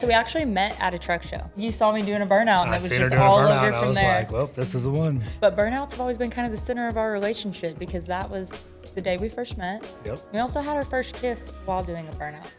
So we actually met at a truck show. You saw me doing a burnout, and it was just all all over from there. I was like, well, this is the one. But burnouts have always been kind of the center of our relationship because that was the day we first met. Yep. We also had our first kiss while doing a burnout.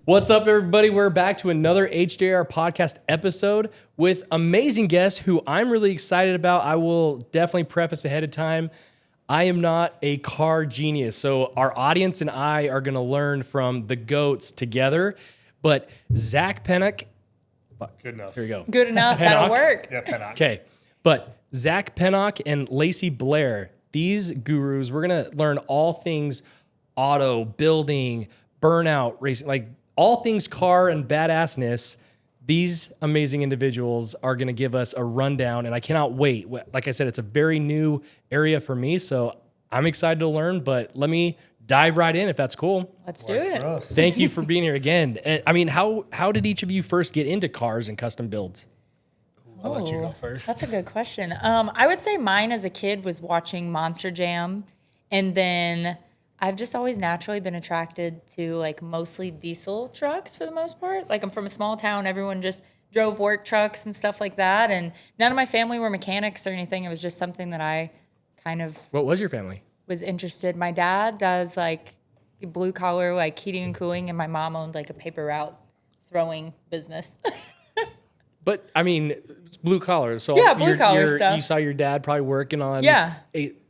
What's up, everybody? We're back to another HJR Podcast episode with amazing guests who I'm really excited about. I will definitely preface ahead of time, I am not a car genius, so our audience and I are going to learn from the GOATs together. But Zach Pennock, Good enough. here we go. Good enough, that'll work. Yeah, Pennock. Okay, but Zach Pennock and Lacey Blair, these gurus, we're going to learn all things auto, building, burnout, racing, like all things car and badassness. These amazing individuals are going to give us a rundown, and I cannot wait. Like I said, it's a very new area for me, so I'm excited to learn, but let me dive right in if that's cool. Let's do it. Thank you for being here again. I mean, how did each of you first get into cars and custom builds? I'll let you go first. That's a good question. I would say mine as a kid was watching Monster Jam, and then I've just always naturally been attracted to like mostly diesel trucks for the most part. Like I'm from a small town. Everyone just drove work trucks and stuff like that. And none of my family were mechanics or anything. It was just something that I kind of What was your family? was interested. My dad does like blue collar, like heating and cooling. And my mom owned like a paper route throwing business. But I mean, it's blue collar. So Yeah, blue collar stuff. You saw your dad probably working on. Yeah.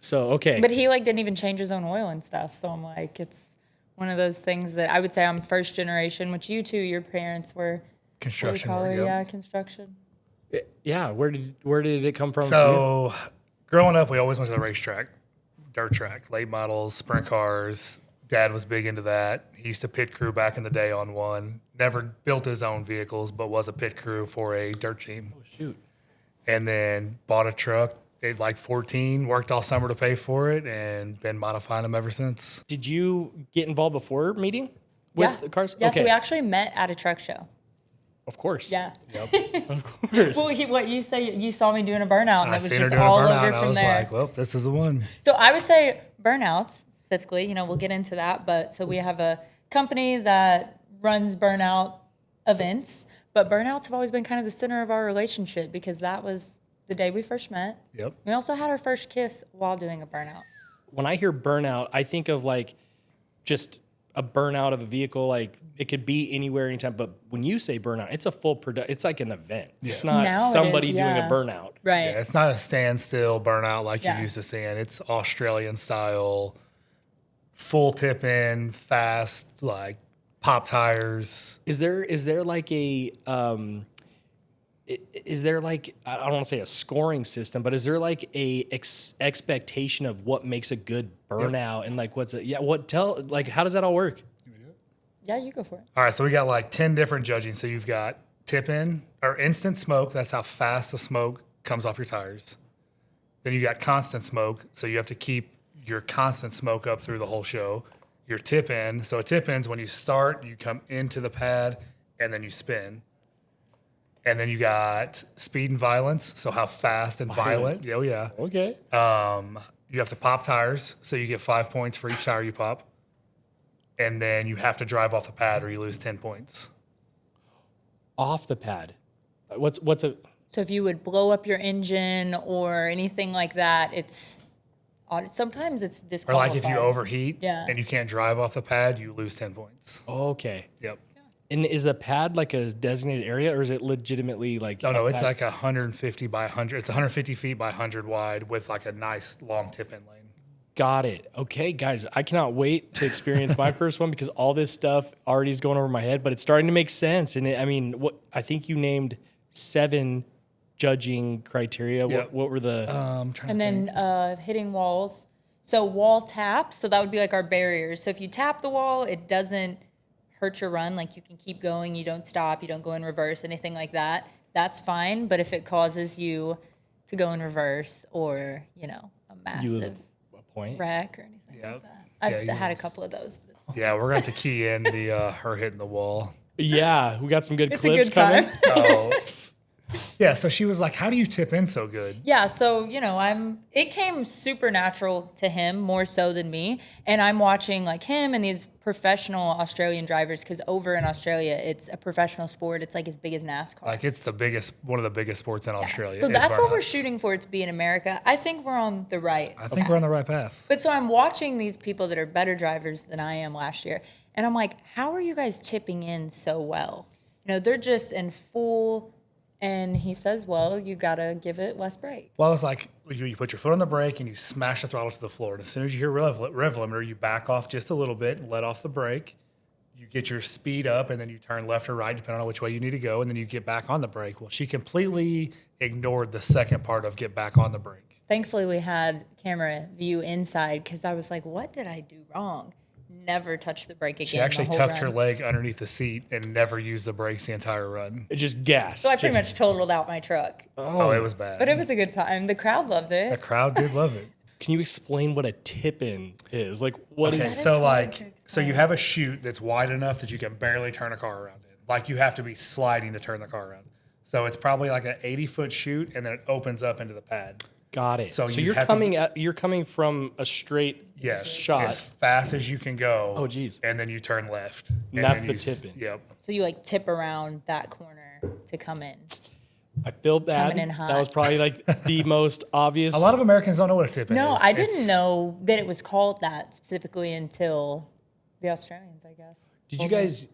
So okay. But he like didn't even change his own oil and stuff. So I'm like, it's one of those things that I would say I'm first generation, which you too, your parents were Construction. blue collar, Yep. yeah, construction. Yeah. Where did it come from? So, growing up, we always went to the racetrack, dirt track, late models, sprint cars. Dad was big into that. He used to pit crew back in the day on one. Never built his own vehicles, but was a pit crew for a dirt team. Oh shoot. And then bought a truck at like 14, worked all summer to pay for it, and been modifying them ever since. Did you get involved before meeting with the cars? Yeah, okay. so we actually met at a truck show. Of course. Yeah. Yep. Of course. Well, what you say, you saw me doing a burnout, and I it was seen her just doing all a burnout, over and I from was there. like, well, this is the one. So I would say burnouts specifically, we'll get into that. But so we have a company that runs burnout events, but burnouts have always been kind of the center of our relationship because that was the day we first met. Yep. We also had our first kiss while doing a burnout. When I hear burnout, I think of like just a burnout of a vehicle. Like it could be anywhere, anytime. But when you say burnout, it's a full product. It's like an event. It's not Now it somebody is, doing a yeah. burnout. Right. Yeah, it's not a standstill burnout like Yeah. you're used to seeing. It's Australian style, full tip in, fast, like pop tires. Is there like a is there like, I don't want to say a scoring system, but is there like a expectation of what makes a good burnout and like how does that all work? Yeah, you go for it. All right, so we got like 10 different judging. So you've got tip in or instant smoke. That's how fast the smoke comes off your tires. Then you got constant smoke. So you have to keep your constant smoke up through the whole show. Your tip in. So a tip in's when you start, you come into the pad and then you spin. And then you got speed and violence. So how fast and violent. Oh, yeah. Okay. You have to pop tires. So you get 5 points for each tire you pop. And then you have to drive off the pad or you lose 10 points. Off the pad. What's a So if you would blow up your engine or anything like that, sometimes it's Or disqualifying. like if you overheat Yeah. and you can't drive off the pad, you lose 10 points. okay. Yep. And is the pad like a designated area or is it legitimately like No, a it's pad? like 150 by 100. It's 150 feet by 100 wide with like a nice long tip-in lane. Got it. Okay, guys, I cannot wait to experience my first one because all this stuff already is going over my head, but it's starting to make sense. And I think you named 7 judging criteria. Yep. What were the? And then hitting walls. So wall taps, so that would be like our barriers. So if you tap the wall, it doesn't hurt your run. Like you can keep going, you don't stop, you don't go in reverse, anything like that. That's fine. But if it causes you to go in reverse or, a you lose massive a point. wreck or anything Yep. like that. I've you had a lose. couple of those. But Yeah, we're going to key in the her hitting the wall. Yeah, we got some good it's a clips good time. coming. Yeah, so she was like, how do you tip in so good? Yeah, so it came super natural to him more so than me, and I'm watching like him and these professional Australian drivers because over in Australia it's a professional sport. It's like as big as NASCAR. Like it's one of the biggest sports in Australia. So is that's what we're burnouts. shooting for it to be in America. I think we're on the right. I think we're on the right path. But so I'm watching these people that are better drivers than I am last year, and I'm like, how are you guys tipping in so well? They're just in full. And he says, well, you got to give it less brake. Well, it's like you put your foot on the brake and you smash the throttle to the floor. And as soon as you hear rev limiter, you back off just a little bit and let off the brake. You get your speed up and then you turn left or right, depending on which way you need to go. And then you get back on the brake. Well, she completely ignored the second part of get back on the brake. Thankfully, we had camera view inside because I was like, what did I do wrong? Never touched the brake again. She actually the whole tucked her run. leg underneath the seat and never used the brakes the entire run. It just gas. So I pretty much totaled out my truck. Oh, it was bad. But it was a good time. The crowd loved The it. crowd did love it. Can you explain what a tip-in is? Like, what is? Okay, is so hard to so explain. you have a chute that's wide enough that you can barely turn a car around it. Like you have to be sliding to turn the car around. So it's probably like an 80-foot chute, and then it opens up into the pad. Got it. So So you you're have to- you're coming from a straight Yes, shot. as fast as you can go. Oh, geez. And then you turn left. And that's then the you tip-in. Yep. So you like tip around that corner to come in. I feel bad. Coming in hot. That was probably like the most obvious. A lot of Americans don't know what a tip-in No, is. I didn't know that it was called that specifically until the Australians, I guess. Did you guys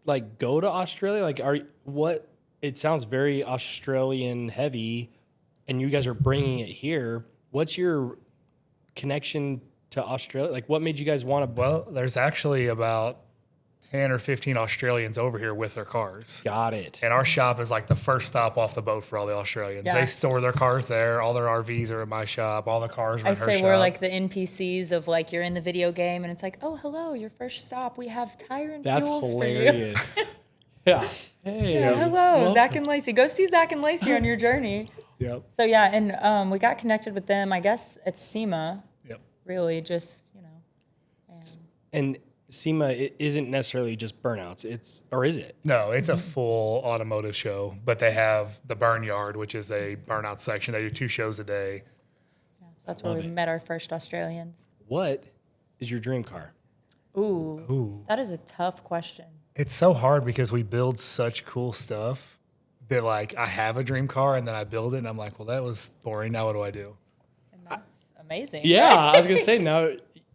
like go to Australia? Like, what? It sounds very Australian heavy, and you guys are bringing it here. What's your connection to Australia? Like, what made you guys want to? Well, there's actually about 10 or 15 Australians over here with their cars. Got it. And our shop is like the first stop off the boat for all the Australians. Yeah. They store their cars there. All their RVs are in my shop. All the cars are I in her say shop. we're like the NPCs of like you're in the video game and it's like, oh, hello, your first stop. We have tire and That's fuels hilarious. Yeah. Hey. for you. Yeah, hello, Zach and Lacey. Go see Zach and Lacey on your journey. Yep. So yeah, and we got connected with them. I guess at SEMA. Yep. Really, just And SEMA it isn't necessarily just burnouts. Or is it? No, it's a full automotive show, but they have the Burn Yard, which is a burnout section. They do 2 shows a day. so that's where we met our first Australians. What is your dream car? Ooh, that is a tough question. It's so hard because we build such cool stuff that like I have a dream car and then I build it and I'm like, well, that was boring. Now what do I do? And that's amazing. Yeah, I was gonna say now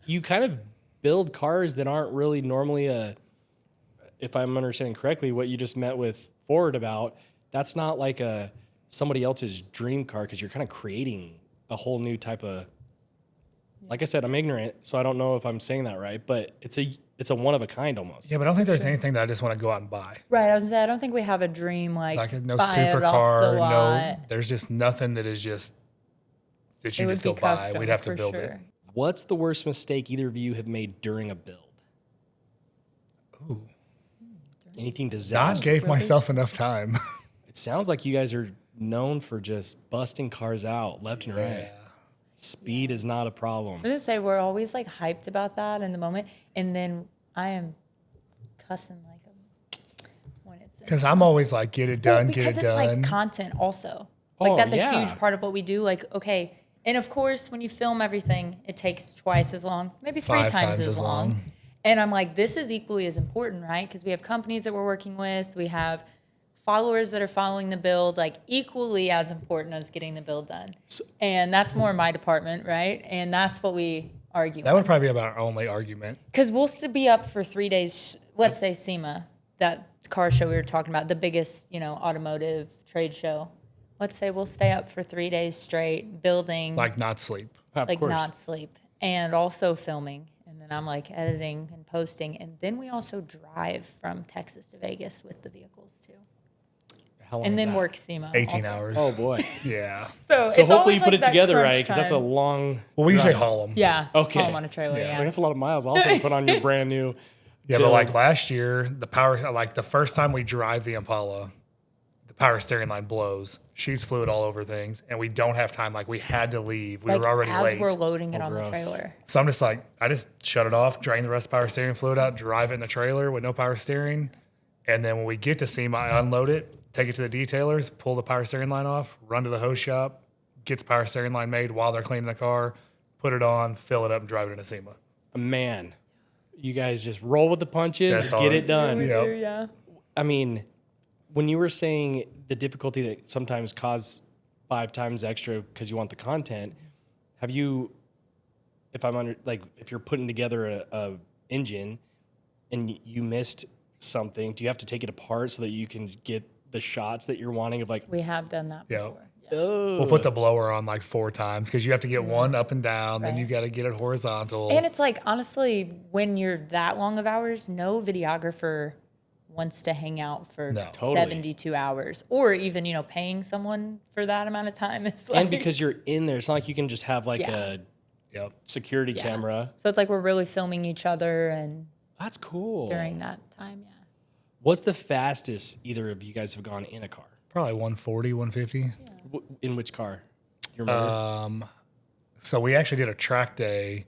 you kind of build cars that aren't really normally if I'm understanding correctly, what you just met with Ford about. That's not like somebody else's dream car because you're kind of creating a whole new type of. Like I said, I'm ignorant, so I don't know if I'm saying that right, but it's a one of a kind almost. Yeah, but I don't think there's anything that I just want to go out and buy. Right. I was gonna say I don't think we have a dream like No buy it off supercar, the lot. there's just nothing that is just that you It would just go be buy. custom We'd have to for build sure. it. What's the worst mistake either of you have made during a build? Ooh. Anything Not disaster? gave myself enough time. It sounds like you guys are known for just busting cars out left and right. Speed is not a problem. I was gonna say we're always like hyped about that in the moment, and then I am cussing like when it's Because I'm always like, get it done, get because it it's done. like content also. Like Oh, that's yeah. a huge part of what we do. Like okay, and of course when you film everything, it takes twice as long, maybe 3 5 times as long. And I'm like, this is equally as important, right? Because we have companies that we're working with, we have followers that are following the build, like equally as important as getting the build done. And that's more my department, right? And that's what we argue. That would probably be about our only argument. Because we'll still be up for 3 days. Let's say SEMA, that car show we were talking about, the biggest, automotive trade show. Let's say we'll stay up for 3 days straight, building, Like not sleep. Of like course. not sleep, and also filming. And then I'm like editing and posting. And then we also drive from Texas to Vegas with the vehicles too. How long And is then that? work SEMA. 18 also. hours. Oh boy. Yeah. So So it's hopefully always you put like it that together crunch right because that's a time. long. Well, we usually drive. haul them. Yeah. Okay. Home on a trailer. Yeah. Yeah. It's like that's a lot of miles. Also to put on your brand new. Yeah, build. but like last year, the first time we drive the Impala, the power steering line blows, shoots fluid all over things, and we don't have time. Like we had to leave. We like were already as late. we're loading it on the gross. trailer. So I'm just like, I just shut it off, drain the rest of the power steering fluid out, drive it in the trailer with no power steering. And then when we get to SEMA, I unload it, take it to the detailers, pull the power steering line off, run to the hose shop, get the power steering line made while they're cleaning the car, put it on, fill it up, and drive it into SEMA. Man, you guys just roll with the punches, That's all get it- it done. We Yep. do, yeah. I mean, when you were saying the difficulty that sometimes cause 5 times extra because you want the content, have you, if you're putting together a engine and you missed something, do you have to take it apart so that you can get the shots that you're wanting of like, We have done that Yeah. before. Yeah. oh, We'll put the blower on like 4 times because you have to get one up and down, then Right. you got to get it horizontal. And it's like, honestly, when you're that long of hours, no videographer wants to hang out for No. Totally. 72 hours or even, paying someone for that amount of time. Is like, and because you're in there, it's not like you can just have like Yeah. a Yep. security Yeah. camera. So it's like we're really filming each other and That's cool. during that time, yeah. What's the fastest either of you guys have gone in a car? Probably 140, 150. In which car? You remember? So we actually did a track day,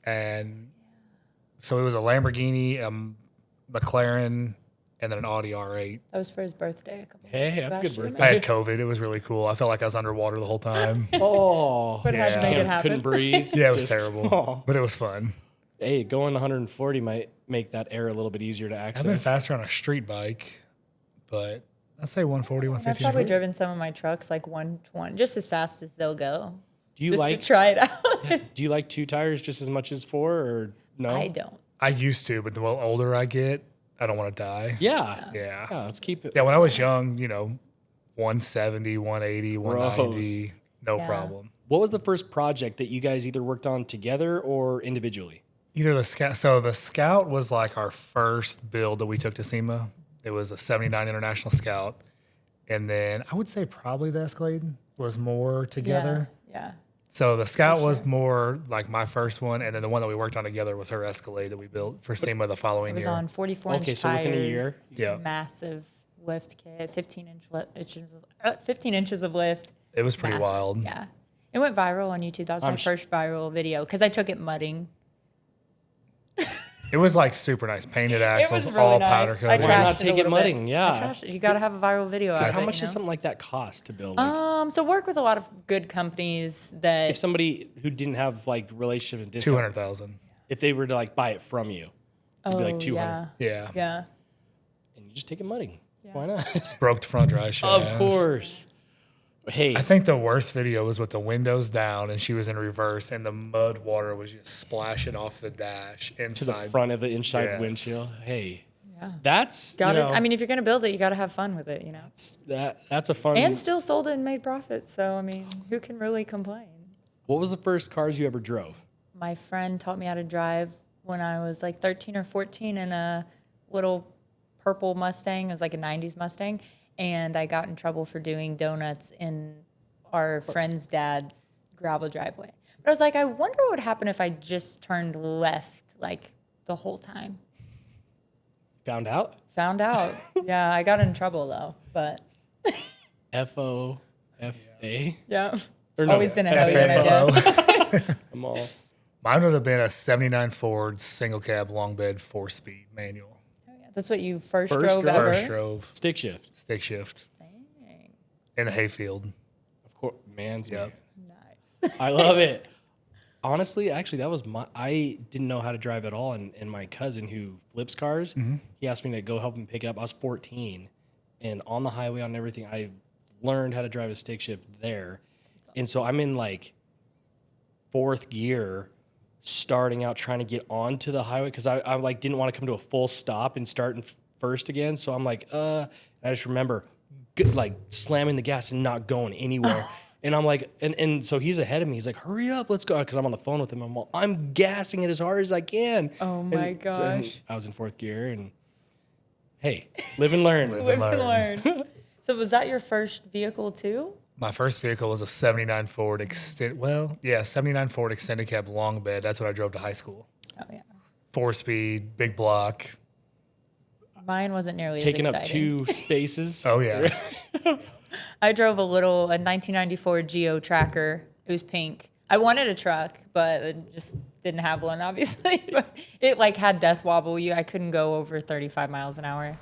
and so it was a Lamborghini, McLaren, and then an Audi R8. That was for his birthday a couple Hey, that's a good last year, birthday. I had COVID. It was really cool. I felt like I was underwater the whole time. Oh, But had to make it happen. couldn't breathe. Yeah, it was Just- terrible, oh. but it was fun. Hey, going 140 might make that air a little bit easier to access. I've been faster on a street bike, but I'd say 140, I've 150. probably driven some of my trucks like 120, just as fast as they'll go. Do you Just like to try it out. Do you like 2 tires just as much as 4 or no? I don't. I used to, but the more older I get, I don't want to die. Yeah. Yeah. Let's keep it. Yeah, when I was young, 170, 180, 190, Gross. no Yeah. problem. What was the first project that you guys either worked on together or individually? Either the Scout, so the Scout was like our first build that we took to SEMA. It was a 79 International Scout. And then I would say probably the Escalade was more together. Yeah. So the Scout was more like my first one. And then the one that we worked on together was her Escalade that we built for SEMA the It following was year. on 44-inch Okay, tires. so within a year? Yeah. Massive lift kit, 15 inches of lift. It was pretty Massive. wild. Yeah. It went viral on YouTube. That was my first viral video because I took it mudding. It was like super nice. Painted axles, really all nice. powder I coated. Why trashed not it take a it little bit. mudding? Yeah. I trashed it. You got to have a viral video out of it. How much you does know? something like that cost to build? Like, So work with a lot of good companies that if somebody who didn't have like relationship and discount, 200,000. if they were to like buy it from you, it'd be like 200, yeah. Yeah. Yeah. and you just take it mudding. Why not? Broke the front drive shaft. Of course. Hey, I think the worst video was with the windows down and she was in reverse and the mud water was just splashing off the dash inside. to the front of the inside Yes. windshield. Hey, Yeah. that's Got you it. know, I mean, if you're going to build it, you got to have fun with it, that's a fun. And still sold it and made profit. So, I mean, who can really complain? What was the first cars you ever drove? My friend taught me how to drive when I was like 13 or 14 in a little purple Mustang. It was like a 90s Mustang. And I got in trouble for doing donuts in our friend's dad's gravel driveway. But I was like, I wonder what would happen if I just turned left like the whole time. Found out? Found out. Yeah, I got in trouble though. But FOFA. yeah, Or no, always been a hellion, I FFO. guess. I'm all. Mine would have been a 79 Ford single cab long bed 4-speed manual. That's what you first First drove drove? ever. First drove, Stick shift. stick shift Dang. in a hayfield. Of course, man's Yep. man. Nice. I love it. Honestly, actually, that was I didn't know how to drive at all. And my cousin who flips cars, he asked me to go help him pick it up. I was 14. And on the highway, on everything, I learned how to drive a stick shift there. And so I'm in like 4th gear, starting out trying to get onto the highway because I like didn't want to come to a full stop and start in first again. So I'm like, and I just remember like slamming the gas and not going anywhere. And I'm like, and so he's ahead of me. He's like, hurry up, let's go. Because I'm on the phone with him. I'm gassing it as hard as I can. Oh my And gosh. I was in 4th gear and hey, live and learn. Live and learn. learn. So was that your first vehicle too? My first vehicle was a 79 Ford 79 Ford extended cab long bed. That's what I drove to high school. Oh yeah. 4-speed, big block. Mine wasn't nearly Taking as up exciting. 2 spaces. Oh yeah. I drove a 1994 Geo Tracker. It was pink. I wanted a truck, but it just didn't have one, obviously. But it like had death wobble. I couldn't go over 35 miles an hour.